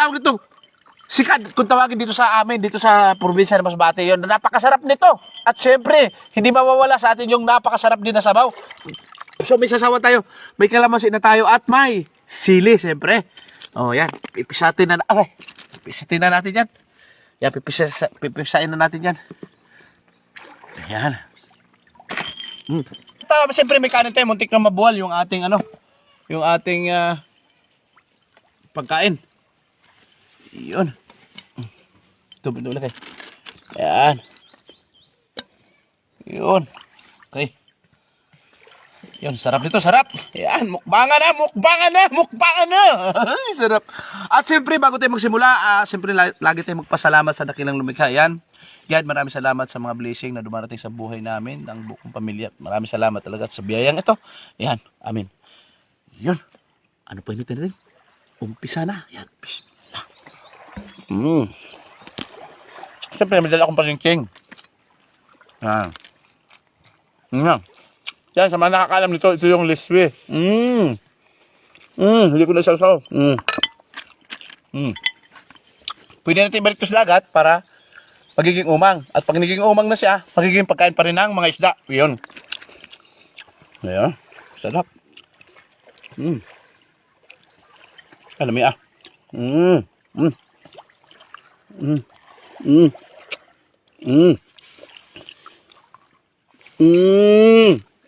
tawag nito? Sikad, kung tawagin dito sa amin, dito sa probinsya ng Masbate yun. Napakasarap nito. At syempre, hindi mawawala sa atin yung napakasarap din na sabaw. So may sasawa tayo. May kalamansi na tayo at may sili, syempre. Oh, yan. Pipisatin na, pipisatin na natin yan. Yan, pipisain na natin yan. Ayan. Siyempre may kanin tayo, muntik na mabuwal yung ating yung ating pagkain. Yun. Ito, binula kayo. Ayan. Yun. Okay. Yun, sarap nito, sarap. Ayan, mukbangan na. Ay, sarap. At siyempre, bago tayo magsimula, siyempre lagi tayong magpasalamat sa dakilang lumikha. Ayan. God, maraming salamat sa mga blessing na dumarating sa buhay namin, ng buong pamilya. Maraming salamat talaga sa biyayang ito. Ayan, amin. Yun. Ano pa initin natin? Umpisa na. Ayan, bismillah. Siyempre, may dala akong palingking. Ayan. Ayan. Yan, sa mga nakakalam nito, ito yung liswi. Hindi ko na sausaw. Pwede natin ibalik ito sa dagat para magiging umang. At pag nagiging umang na siya, magiging pagkain pa rin ng mga isda. Yun. Ayan. Sarap. Alami ah.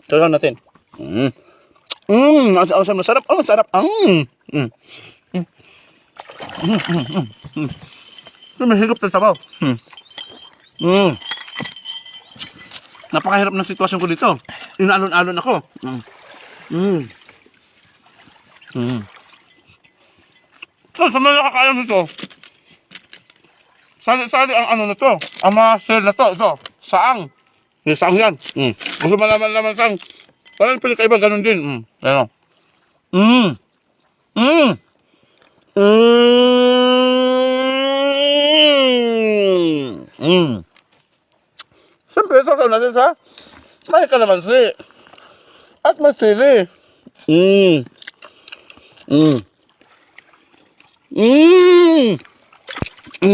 Sasaw natin. Masarap, masarap. Oh, sarap. Mahigop na sabaw. Napakahirap ng sitwasyon ko dito. Inaalon-alon ako. So, sa mga nakakaalam nito, sali ang ano na to, ang mga sel na to, ito, saang. Saang yan. Gusto malaman naman saang. Parang pinakaiba, ganun din. Ano? Siyempre, sasaw natin sa may kalamansi. At may sili.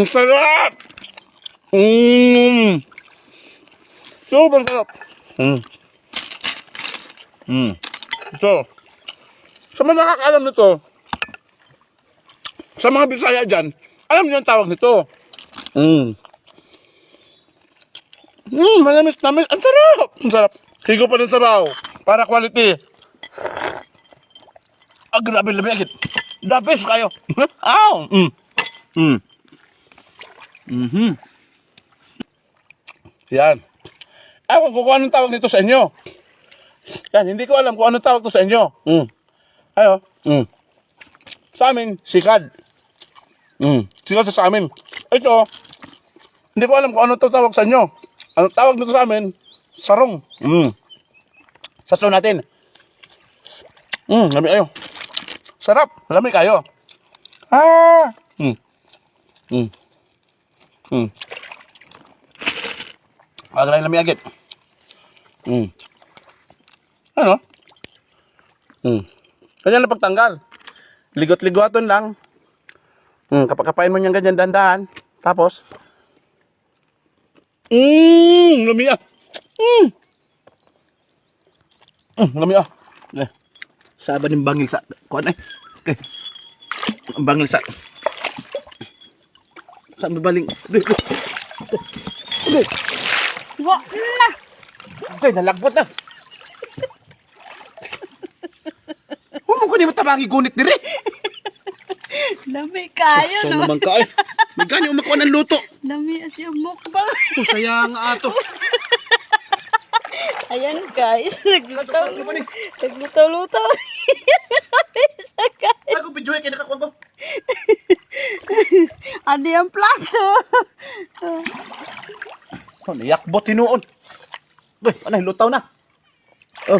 Sarap! Sobrang sarap. Ito. Sa mga nakakaalam nito, sa mga Bisaya dyan, alam niyo ang tawag nito. Manamis namin. Ang sarap! Ang sarap. Higo pa ng sabaw. Para quality. Grabe, labi agad. The best kayo. Ow! Yan. Ewan ko kung anong tawag nito sa inyo. Yan, hindi ko alam kung anong tawag to sa inyo. Ayo. Sa amin, sikad. Sikad sa amin. Ito, hindi ko alam kung anong tawag sa inyo. Anong tawag nito sa amin? Sarong. Sasaw natin. Lami kayo. Sarap. Lami kayo. Agad lami agad. Ano? Ganyan na pagtanggal. Ligot-ligoton lang. Kapag-kapain mo niyang ganyan dandahan. Tapos, lami ah. Lami ah. Saba ng bangil sa kuan eh. Okay. Ang bangil sa mabaling. Wa na. Okay, nalagbot na. Huwag ko di matabangi gunit diri. Lami kayo, So no? naman ka eh. Magkano umakuha ng luto? Lami as yung mukbang. Sayang nga ato. Ayan, guys. Naglutaw-lutaw. Isa, guys. Ako video kaya nakakuha ko. Adi ang plato. Niyakbot tinuon. Uy, ano, lutaw na. Oh.